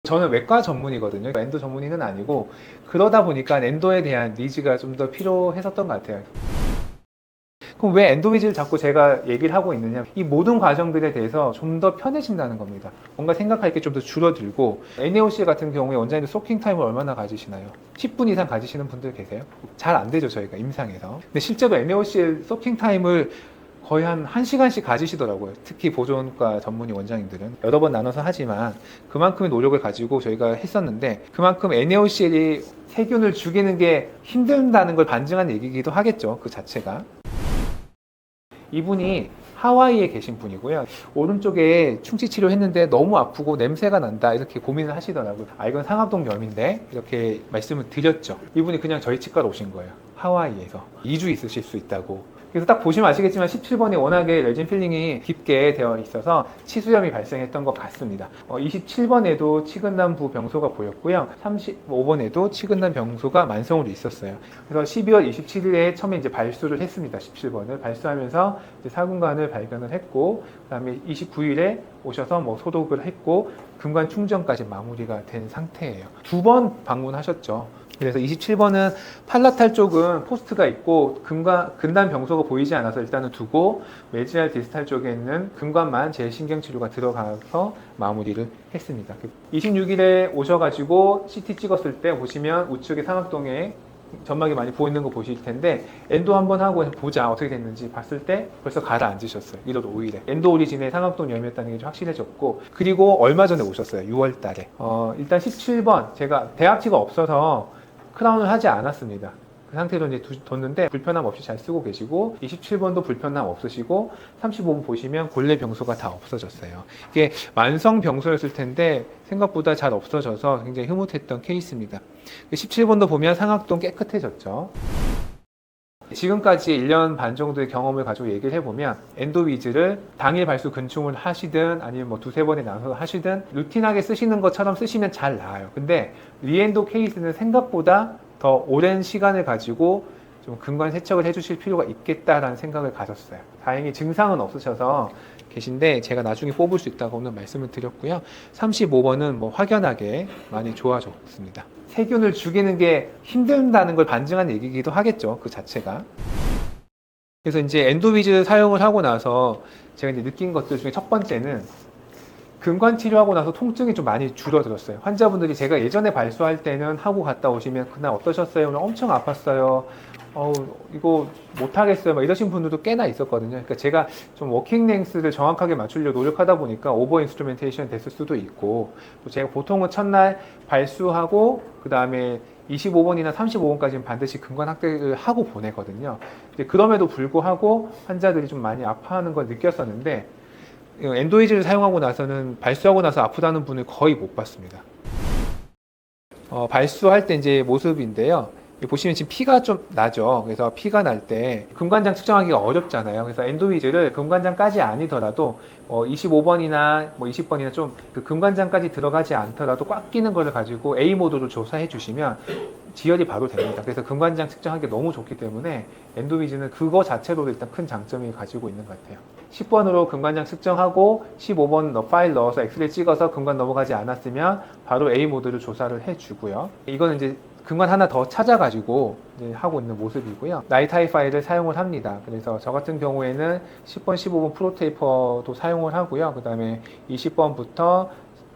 저는 외과 전문이거든요. 엔도 전문의는 아니고, 그러다 보니까 엔도에 대한 니즈가 좀 더 필요했었던 것 같아요. 그럼 왜 엔도위즈를 자꾸 제가 얘기를 하고 있느냐, 이 모든 과정들에 대해서 좀 더 편해진다는 겁니다. 뭔가 생각할 게 좀 더 줄어들고, NAOC 같은 경우에 원장님들 소킹 타임을 얼마나 가지시나요? 10분 이상 가지시는 분들 계세요? 잘 안 되죠, 저희가 임상에서. 근데 실제로 NAOC의 소킹 타임을 거의 한 1시간씩 가지시더라고요. 특히 보존과 전문의 원장님들은. 여러 번 나눠서 하지만 그만큼의 노력을 가지고 저희가 했었는데, 그만큼 NaOCl이 세균을 죽이는 게 힘든다는 걸 반증한 얘기이기도 하겠죠, 그 자체가. 이분이 하와이에 계신 분이고요. 오른쪽에 충치 치료했는데 너무 아프고 냄새가 난다, 이렇게 고민을 하시더라고요. 아, 이건 상악동염인데, 이렇게 말씀을 드렸죠. 이분이 그냥 저희 치과로 오신 거예요. 하와이에서 2주 있으실 수 있다고. 그래서 딱 보시면 아시겠지만 17번이 워낙에 레진 필링이 깊게 되어 있어서 치수염이 발생했던 것 같습니다. 27번에도 치근남부 병소가 보였고요. 35번에도 치근남 병소가 만성으로 있었어요. 그래서 12월 27일에 처음에 이제 발수를 했습니다. 17번을 발수하면서 이제 사근관을 발견을 했고, 그다음에 29일에 오셔서 뭐 소독을 했고, 근관 충전까지 마무리가 된 상태예요. 2번 방문하셨죠. 그래서 27번은 팔라탈 쪽은 포스트가 있고 근단 병소가 보이지 않아서 일단은 두고, 메지알 디스탈 쪽에 있는 근관만 재신경치료가 들어가서 마무리를 했습니다. 26일에 오셔가지고 CT 찍었을 때 보시면 우측에 상악동에 점막이 많이 보이는 거 보실 텐데, 엔도 한번 하고 보자 어떻게 됐는지 봤을 때 벌써 가라앉으셨어요. 1월 5일에 엔도 오리진의 상악동 염이었다는 게 좀 확실해졌고, 그리고 얼마 전에 오셨어요. 6월 달에. 일단 17번 제가 대합치가 없어서 크라운을 하지 않았습니다. 그 상태로 이제 뒀는데 불편함 없이 잘 쓰고 계시고, 27번도 불편함 없으시고, 35번 보시면 골래 병소가 다 없어졌어요. 이게 만성 병소였을 텐데 생각보다 잘 없어져서 굉장히 흐뭇했던 케이스입니다. 17번도 보면 상악동 깨끗해졌죠. 지금까지 1년 반 정도의 경험을 가지고 얘기를 해보면, 엔도위즈를 당일 발수 근충을 하시든 아니면 뭐 두세 번에 나눠서 하시든 루틴하게 쓰시는 것처럼 쓰시면 잘 나아요. 근데 리엔도 케이스는 생각보다 더 오랜 시간을 가지고 좀 근관 세척을 해주실 필요가 있겠다라는 생각을 가졌어요. 다행히 증상은 없으셔서 계신데 제가 나중에 뽑을 수 있다고 오늘 말씀을 드렸고요. 35번은 뭐 확연하게 많이 좋아졌습니다. 세균을 죽이는 게 힘든다는 걸 반증한 얘기이기도 하겠죠, 그 자체가. 그래서 이제 엔도위즈 사용을 하고 나서 제가 이제 느낀 것들 중에 첫 번째는, 근관 치료하고 나서 통증이 좀 많이 줄어들었어요. 환자분들이 제가 예전에 발수할 때는 하고 갔다 오시면 그날 어떠셨어요? 오늘 엄청 아팠어요. 이거 못하겠어요. 막 이러신 분들도 꽤나 있었거든요. 그러니까 제가 좀 워킹 랭스를 정확하게 맞추려고 노력하다 보니까 오버 인스트루멘테이션 됐을 수도 있고, 또 제가 보통은 첫날 발수하고 그 다음에 25번이나 35번까지는 반드시 근관 확대를 하고 보내거든요. 근데 그럼에도 불구하고 환자들이 좀 많이 아파하는 걸 느꼈었는데, 엔도위즈를 사용하고 나서는 발수하고 나서 아프다는 분을 거의 못 봤습니다. 발수할 때 이제 모습인데요. 보시면 지금 피가 좀 나죠. 그래서 피가 날 때 근관장 측정하기가 어렵잖아요. 그래서 엔도위즈를 근관장까지 아니더라도 25번이나 뭐 20번이나 좀 그 근관장까지 들어가지 않더라도 꽉 끼는 거를 가지고 A 모드로 조사해 주시면 지혈이 바로 됩니다. 그래서 근관장 측정하기 너무 좋기 때문에 엔도위즈는 그거 자체로도 일단 큰 장점이 가지고 있는 것 같아요. 10번으로 근관장 측정하고 15번 파일 넣어서 엑스레이 찍어서 근관 넘어가지 않았으면 바로 A 모드를 조사를 해주고요. 이거는 이제 근관 하나 더 찾아가지고 이제 하고 있는 모습이고요. 나이타이 파일을 사용을 합니다. 그래서 저 같은 경우에는 10번, 15번 프로테이퍼도 사용을 하고요. 그 다음에 20번부터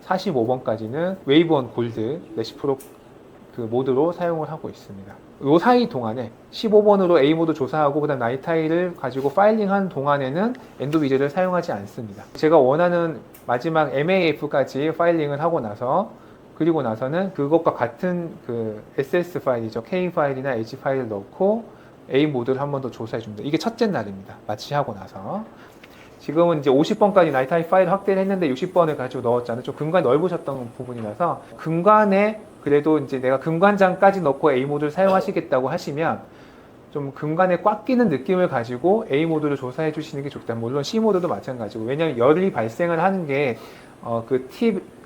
45번까지는 웨이브온 골드 레시프로 그 모드로 사용을 하고 있습니다. 요 사이 동안에 15번으로 A 모드 조사하고 그다음 나이타이를 가지고 파일링한 동안에는 엔도위즈를 사용하지 않습니다. 제가 원하는 마지막 MAF까지 파일링을 하고 나서, 그리고 나서는 그것과 같은 그 SS 파일이죠. K 파일이나 H 파일을 넣고 A 모드를 한 번 더 조사해 줍니다. 이게 첫째 날입니다. 마취하고 나서. 지금은 이제 50번까지 나이타이 파일 확대를 했는데 60번을 가지고 넣었잖아요. 좀 근관이 넓으셨던 부분이라서, 근관에 그래도 이제 내가 근관장까지 넣고 A 모드를 사용하시겠다고 하시면 좀 근관에 꽉 끼는 느낌을 가지고 A 모드를 조사해 주시는 게 좋다. 물론 C 모드도 마찬가지고, 왜냐하면 열이 발생을 하는 게 그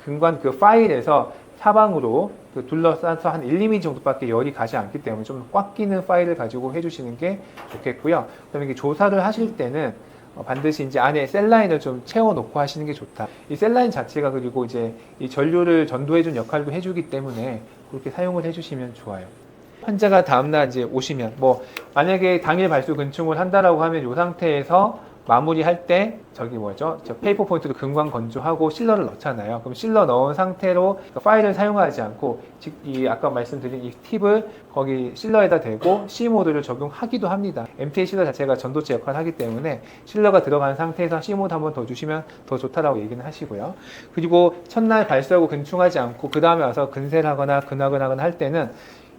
근관 그 파일에서 사방으로 둘러싸서 한 1, 2mm 정도밖에 열이 가지 않기 때문에 좀 꽉 끼는 파일을 가지고 해주시는 게 좋겠고요. 그다음에 이게 조사를 하실 때는 반드시 이제 안에 셀라인을 좀 채워놓고 하시는 게 좋다. 이 셀라인 자체가 그리고 이제 이 전류를 전도해준 역할도 해주기 때문에 그렇게 사용을 해주시면 좋아요. 환자가 다음날 이제 오시면 만약에 당일 발수 근충을 한다라고 하면 이 상태에서 마무리할 때 저 페이퍼 포인트로 금관 건조하고 실러를 넣잖아요. 그럼 실러 넣은 상태로 파일을 사용하지 않고 이 아까 말씀드린 이 팁을 거기 실러에다 대고 C 모드를 적용하기도 합니다. MTA 실러 자체가 전도체 역할을 하기 때문에 실러가 들어간 상태에서 C 모드 한번 더 주시면 더 좋다라고 얘기는 하시고요. 그리고 첫날 발수하고 근충하지 않고 그 다음에 와서 근세를 하거나 근학을 하거나 할 때는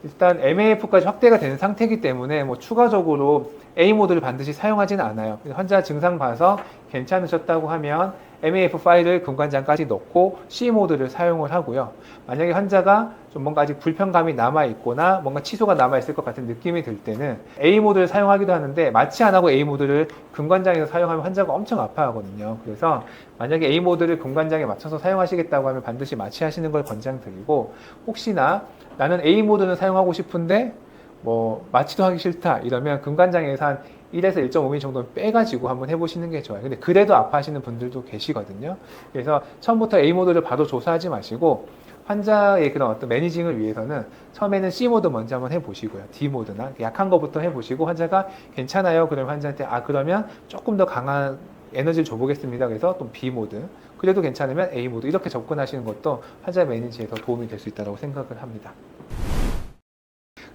일단 MAF까지 확대가 된 상태이기 때문에 추가적으로 A 모드를 반드시 사용하지는 않아요. 환자 증상 봐서 괜찮으셨다고 하면 MAF 파일을 금관장까지 넣고 C 모드를 사용을 하고요. 만약에 환자가 좀 뭔가 아직 불편감이 남아있거나 뭔가 치소가 남아있을 것 같은 느낌이 들 때는 A 모드를 사용하기도 하는데 마취 안 하고 A 모드를 금관장에서 사용하면 환자가 엄청 아파하거든요. 그래서 만약에 A 모드를 금관장에 맞춰서 사용하시겠다고 하면 반드시 마취하시는 걸 권장드리고, 혹시나 나는 A 모드는 사용하고 싶은데 마취도 하기 싫다 이러면 금관장에서 한 1에서 1.5mm 정도 빼가지고 한번 해보시는 게 좋아요. 근데 그래도 아파하시는 분들도 계시거든요. 그래서 처음부터 A 모드를 바로 조사하지 마시고 환자의 그런 어떤 매니징을 위해서는 처음에는 C 모드 먼저 한번 해보시고요. D 모드나 약한 거부터 해보시고 환자가 괜찮아요. 그러면 환자한테 그러면 조금 더 강한 에너지를 줘보겠습니다. 그래서 또 B 모드, 그래도 괜찮으면 A 모드 이렇게 접근하시는 것도 환자 매니지에 더 도움이 될 수 있다고 생각을 합니다.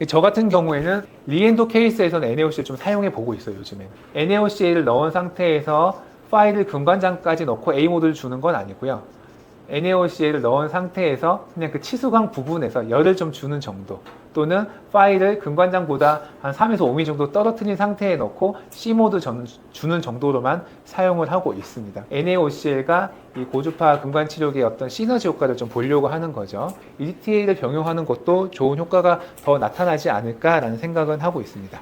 저 같은 경우에는 리엔도 케이스에서는 NaOC를 좀 사용해 보고 있어요. 요즘에는 NaOC를 넣은 상태에서 파일을 금관장까지 넣고 A 모드를 주는 건 아니고요. NaOC를 넣은 상태에서 그냥 그 치수광 부분에서 열을 좀 주는 정도, 또는 파일을 금관장보다 한 3에서 5mm 정도 떨어뜨린 상태에 넣고 C 모드 주는 정도로만 사용을 하고 있습니다. NaOCL과 이 고주파 금관 치료기의 어떤 시너지 효과를 좀 보려고 하는 거죠. EDTA를 병용하는 것도 좋은 효과가 더 나타나지 않을까라는 생각은 하고 있습니다.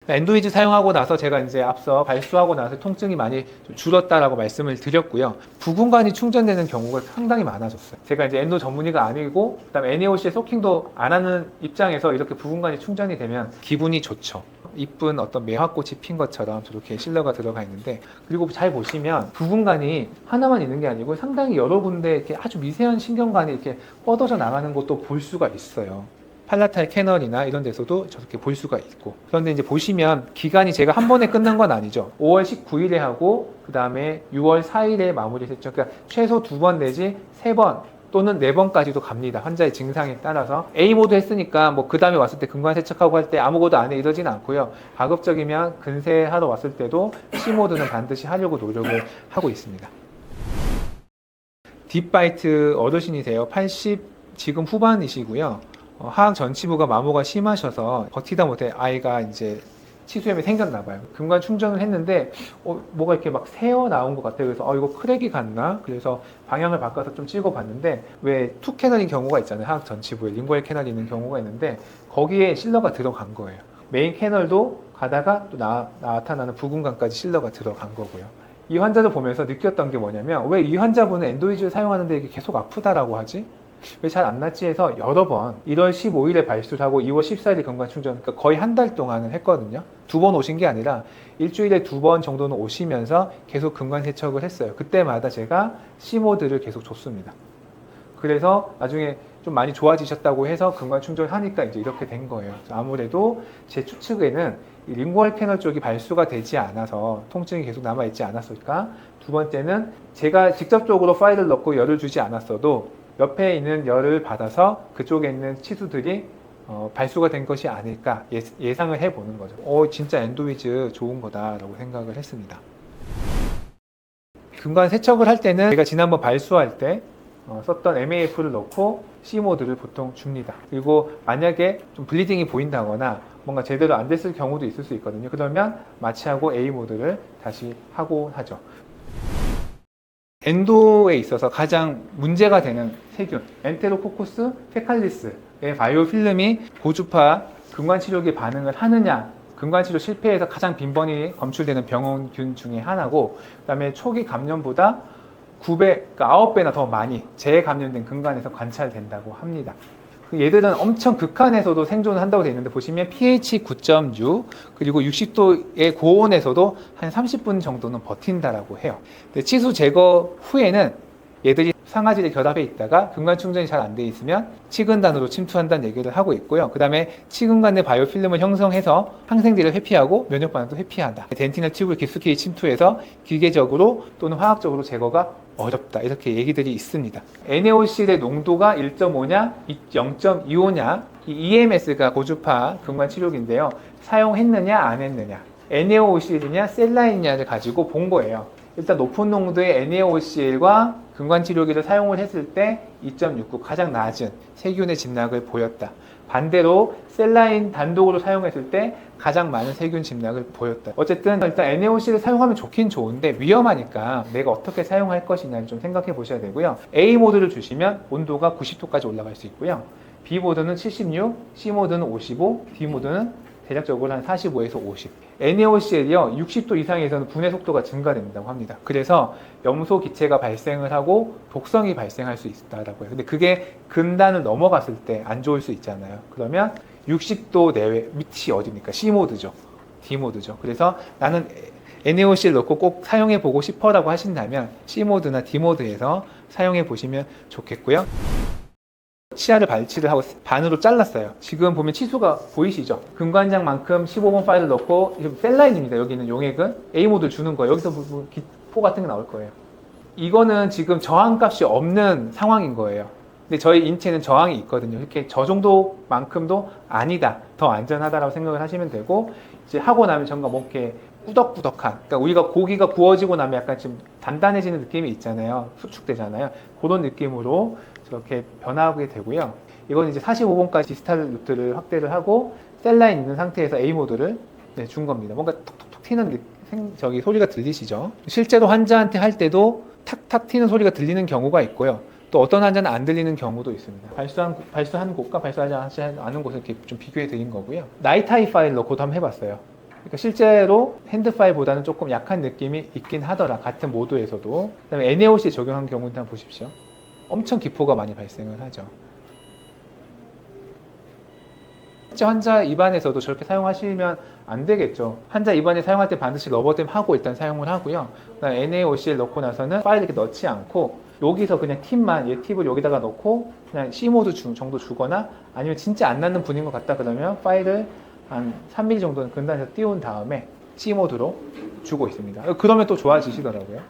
엔도이즈 사용하고 나서 제가 이제 앞서 발수하고 나서 통증이 많이 줄었다라고 말씀을 드렸고요. 부분간이 충전되는 경우가 상당히 많아졌어요. 제가 이제 엔도 전문의가 아니고 그다음에 NaOC에 소킹도 안 하는 입장에서 이렇게 부분간이 충전이 되면 기분이 좋죠. 이쁜 어떤 매화꽃이 핀 것처럼 저렇게 실러가 들어가 있는데, 그리고 잘 보시면 부분간이 하나만 있는 게 아니고 상당히 여러 군데 이렇게 아주 미세한 신경관이 이렇게 뻗어져 나가는 것도 볼 수가 있어요. 팔라탈 캐널이나 이런 데서도 저렇게 볼 수가 있고. 그런데 이제 보시면 기간이 제가 한 번에 끝난 건 아니죠. 5월 19일에 하고 그 다음에 6월 4일에 마무리했죠. 그러니까 최소 2번 내지 3번 또는 4번까지도 갑니다. 환자의 증상에 따라서. A 모드 했으니까 그 다음에 왔을 때 금관 세척하고 할 때 아무것도 안 해 이러진 않고요. 가급적이면 근세하러 왔을 때도 C 모드는 반드시 하려고 노력을 하고 있습니다. 딥바이트 어르신이세요. 80 지금 후반이시고요. 하악 전치부가 마모가 심하셔서 버티다 못해 아이가 이제 치수염이 생겼나 봐요. 금관 충전을 했는데 뭐가 이렇게 막 새어 나온 것 같아요. 그래서 이거 크랙이 갔나? 그래서 방향을 바꿔서 좀 찍어봤는데 왜 투 캐널인 경우가 있잖아요. 하악 전치부에 링구얼 캐널이 있는 경우가 있는데 거기에 실러가 들어간 거예요. 메인 캐널도 가다가 또 나타나는 부분간까지 실러가 들어간 거고요. 이 환자를 보면서 느꼈던 게 뭐냐면 왜 이 환자분은 엔도이즈를 사용하는데 이게 계속 아프다라고 하지? 왜 잘 안 낫지 해서 여러 번 1월 15일에 발수를 하고 2월 14일에 금관 충전, 그러니까 거의 한 달 동안은 했거든요. 2번 오신 게 아니라 일주일에 2번 정도는 오시면서 계속 금관 세척을 했어요. 그때마다 제가 C모드를 계속 줬습니다. 그래서 나중에 좀 많이 좋아지셨다고 해서 금관 충전을 하니까 이제 이렇게 된 거예요. 아무래도 제 추측에는 이 링구얼 캐널 쪽이 발수가 되지 않아서 통증이 계속 남아있지 않았을까. 두 번째는 제가 직접적으로 파일을 넣고 열을 주지 않았어도 옆에 있는 열을 받아서 그쪽에 있는 치수들이 발수가 된 것이 아닐까 예상을 해보는 거죠. 진짜 엔도이즈 좋은 거다라고 생각을 했습니다. 금관 세척을 할 때는 제가 지난번 발수할 때 썼던 MAF를 넣고 C 모드를 보통 줍니다. 그리고 만약에 좀 블리딩이 보인다거나 뭔가 제대로 안 됐을 경우도 있을 수 있거든요. 그러면 마취하고 A 모드를 다시 하고 하죠. 엔도에 있어서 가장 문제가 되는 세균, 엔테로코쿠스 페칼리스의 바이오필름이 고주파 금관치료기에 반응을 하느냐, 금관치료 실패해서 가장 빈번히 검출되는 병원균 중에 하나고, 그 다음에 초기 감염보다 9배, 그러니까 9배나 더 많이 재감염된 금관에서 관찰된다고 합니다. 얘들은 엄청 극한에서도 생존을 한다고 되어 있는데 보시면 pH 9.6 그리고 60도의 고온에서도 한 30분 정도는 버틴다라고 해요. 근데 치수 제거 후에는 얘들이 상아질에 결합해 있다가 근관 충전이 잘 안 돼 있으면 치근단으로 침투한다는 얘기를 하고 있고요. 그 다음에 치근관 내 바이오필름을 형성해서 항생제를 회피하고 면역 반응도 회피한다. 덴티널 튜브를 깊숙이 침투해서 기계적으로 또는 화학적으로 제거가 어렵다. 이렇게 얘기들이 있습니다. NaOCl의 농도가 1.5냐, 0.25냐, 이 EMS가 고주파 근관 치료기인데요. 사용했느냐, 안 했느냐, NaOCl이냐, 셀라인이냐를 가지고 본 거예요. 일단 높은 농도의 NaOCl과 근관 치료기를 사용을 했을 때 2.69 가장 낮은 세균의 진락을 보였다. 반대로 셀라인 단독으로 사용했을 때 가장 많은 세균 진락을 보였다. 어쨌든 일단 NaOC를 사용하면 좋긴 좋은데 위험하니까 내가 어떻게 사용할 것이냐를 좀 생각해 보셔야 되고요. A 모드를 주시면 온도가 90도까지 올라갈 수 있고요. B 모드는 76, C 모드는 55, D 모드는 대략적으로 한 45에서 50. NaOCl이요, 60도 이상에서는 분해 속도가 증가된다고 합니다. 그래서 염소 기체가 발생을 하고 독성이 발생할 수 있다라고 해요. 근데 그게 근단을 넘어갔을 때 안 좋을 수 있잖아요. 그러면 60도 내외, 밑이 어디입니까? C 모드죠. D 모드죠. 그래서 나는 NaOCl 넣고 꼭 사용해 보고 싶어라고 하신다면 C 모드나 D 모드에서 사용해 보시면 좋겠고요. 치아를 발치를 하고 반으로 잘랐어요. 지금 보면 치수가 보이시죠? 근관장만큼 15번 파일을 넣고 셀라인입니다. 여기 있는 용액은 A 모드를 주는 거예요. 여기서 뭐 기포 같은 게 나올 거예요. 이거는 지금 저항값이 없는 상황인 거예요. 근데 저희 인체는 저항이 있거든요. 이렇게 저 정도만큼도 아니다, 더 안전하다라고 생각을 하시면 되고, 이제 하고 나면 정말 뭐 이렇게 꾸덕꾸덕한, 그러니까 우리가 고기가 구워지고 나면 약간 좀 단단해지는 느낌이 있잖아요. 수축되잖아요. 그런 느낌으로 저렇게 변화하게 되고요. 이건 이제 45번까지 디스탈 루트를 확대를 하고 셀라인 있는 상태에서 A 모드를 준 겁니다. 뭔가 톡톡톡 튀는 소리가 들리시죠? 실제로 환자한테 할 때도 탁탁 튀는 소리가 들리는 경우가 있고요. 또 어떤 환자는 안 들리는 경우도 있습니다. 발수한 곳과 발수하지 않은 곳을 이렇게 좀 비교해 드린 거고요. 나이타이 파일 넣고도 한번 해봤어요. 그러니까 실제로 핸드 파일보다는 조금 약한 느낌이 있긴 하더라. 같은 모드에서도. 그다음에 NaOC 적용한 경우도 한번 보십시오. 엄청 기포가 많이 발생을 하죠. 환자 입안에서도 저렇게 사용하시면 안 되겠죠. 환자 입안에 사용할 때 반드시 러버댐 하고 일단 사용을 하고요. 그다음에 NaOCl 넣고 나서는 파일 이렇게 넣지 않고 여기서 그냥 팁만, 얘 팁을 여기다가 넣고 그냥 C모드 정도 주거나, 아니면 진짜 안 낫는 분인 것 같다 그러면 파일을 한 3mm 정도는 근단에서 띄운 다음에 C모드로 주고 있습니다. 그러면 또 좋아지시더라고요.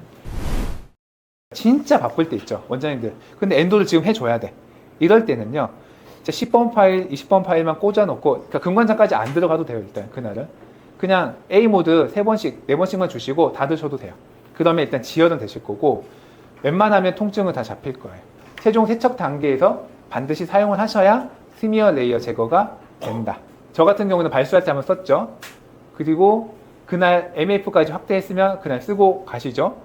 진짜 바쁠 때 있죠, 원장님들. 근데 엔도를 지금 해줘야 돼. 이럴 때는요, 10번 파일, 20번 파일만 꽂아놓고, 그러니까 근관장까지 안 들어가도 돼요. 일단 그날은 그냥 A 모드 3번씩, 4번씩만 주시고 다 드셔도 돼요. 그러면 일단 지혈은 되실 거고, 웬만하면 통증은 다 잡힐 거예요. 세종 세척 단계에서 반드시 사용을 하셔야 스미어 레이어 제거가 된다. 저 같은 경우는 발수할 때 한번 썼죠. 그리고 그날 MF까지 확대했으면 그날 쓰고 가시죠.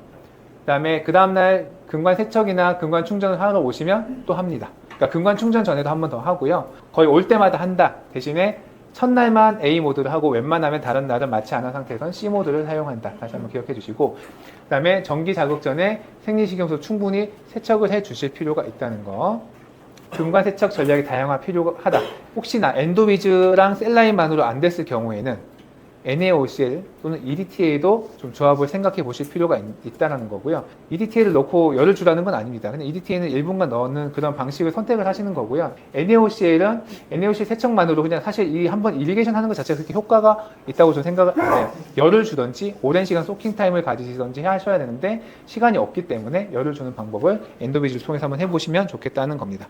그 다음날 근관 세척이나 근관 충전을 하러 오시면 또 합니다. 그러니까 근관 충전 전에도 한 번 더 하고요. 거의 올 때마다 한다. 대신에 첫날만 A 모드를 하고 웬만하면 다른 날은 맞지 않은 상태에서는 C 모드를 사용한다. 다시 한번 기억해 주시고, 그 다음에 전기 자극 전에 생리식염수 충분히 세척을 해 주실 필요가 있다는 거. 근관 세척 전략이 다양화 필요하다. 혹시나 엔도비즈랑 셀라인만으로 안 됐을 경우에는 NaOCl 또는 EDTA도 좀 조합을 생각해 보실 필요가 있다는 거고요. EDTA를 넣고 열을 주라는 건 아닙니다. 근데 EDTA는 1분간 넣는 그런 방식을 선택을 하시는 거고요. NaOCl은 NaOCl 세척만으로 그냥 사실 이 한번 이리게이션 하는 것 자체가 그렇게 효과가 있다고 저는 생각을 안 해요. 열을 주든지 오랜 시간 소킹 타임을 가지시든지 하셔야 되는데 시간이 없기 때문에 열을 주는 방법을 엔도비즈를 통해서 한번 해보시면 좋겠다는 겁니다.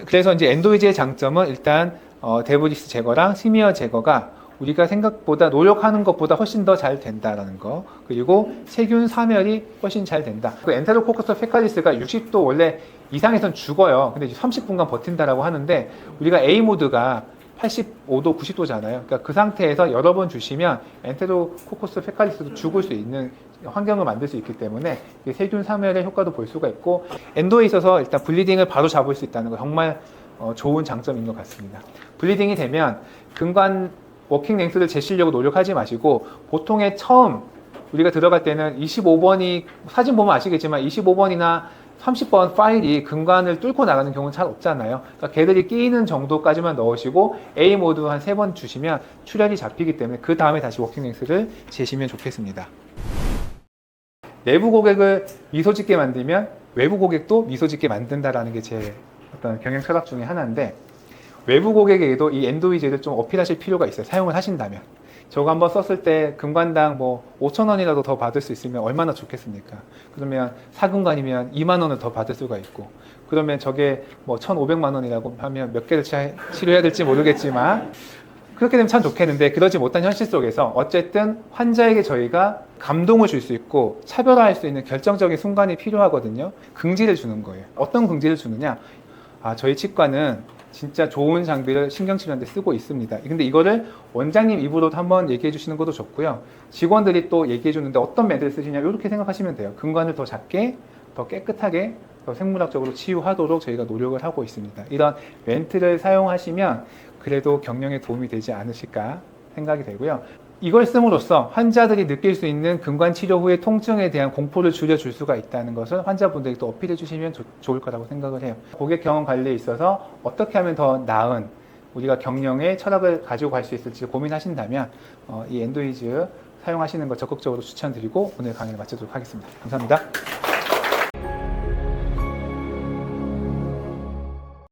그래서 이제 엔도비즈의 장점은 일단 데브리스 제거랑 스미어 제거가 우리가 생각보다 노력하는 것보다 훨씬 더 잘 된다라는 거, 그리고 세균 사멸이 훨씬 잘 된다. 그 엔테로코커스 페칼리스가 60도 원래 이상에선 죽어요. 근데 30분간 버틴다라고 하는데 우리가 A 모드가 85도, 90도잖아요. 그러니까 그 상태에서 여러 번 주시면 엔테로코커스 페칼리스도 죽을 수 있는 환경을 만들 수 있기 때문에 세균 사멸의 효과도 볼 수가 있고, 엔도에 있어서 일단 블리딩을 바로 잡을 수 있다는 거 정말 좋은 장점인 것 같습니다. 블리딩이 되면 근관 워킹 랭스를 재시려고 노력하지 마시고, 보통의 처음 우리가 들어갈 때는 25번이, 사진 보면 아시겠지만 25번이나 30번 파일이 근관을 뚫고 나가는 경우는 잘 없잖아요. 그러니까 걔들이 끼이는 정도까지만 넣으시고 A 모드 한 3번 주시면 출혈이 잡히기 때문에 그 다음에 다시 워킹 랭스를 재시면 좋겠습니다. 내부 고객을 미소 짓게 만들면 외부 고객도 미소 짓게 만든다라는 게 제 어떤 경영 철학 중에 하나인데, 외부 고객에게도 이 엔도이즈를 좀 어필하실 필요가 있어요. 사용을 하신다면. 저거 한번 썼을 때 금관당 뭐 5,000원이라도 더 받을 수 있으면 얼마나 좋겠습니까? 그러면 4금관이면 2만 원을 더 받을 수가 있고, 그러면 저게 뭐 1,500만 원이라고 하면 몇 개를 치료해야 될지 모르겠지만 그렇게 되면 참 좋겠는데, 그러지 못한 현실 속에서 어쨌든 환자에게 저희가 감동을 줄 수 있고 차별화할 수 있는 결정적인 순간이 필요하거든요. 긍지를 주는 거예요. 어떤 긍지를 주느냐? 아, 저희 치과는 진짜 좋은 장비를 신경치료하는데 쓰고 있습니다. 근데 이거를 원장님 입으로도 한번 얘기해 주시는 것도 좋고요. 직원들이 또 얘기해 주는데 어떤 매듭을 쓰시냐, 이렇게 생각하시면 돼요. 근관을 더 작게, 더 깨끗하게, 더 생물학적으로 치유하도록 저희가 노력을 하고 있습니다. 이런 멘트를 사용하시면 그래도 경영에 도움이 되지 않으실까 생각이 되고요. 이걸 씀으로써 환자들이 느낄 수 있는 근관 치료 후의 통증에 대한 공포를 줄여줄 수가 있다는 것을 환자분들이 또 어필해 주시면 좋을 거라고 생각을 해요. 고객 경험 관리에 있어서 어떻게 하면 더 나은 우리가 경영의 철학을 가지고 갈 수 있을지 고민하신다면 이 엔도이즈 사용하시는 거 적극적으로 추천드리고 오늘 강의를 마치도록 하겠습니다. 감사합니다.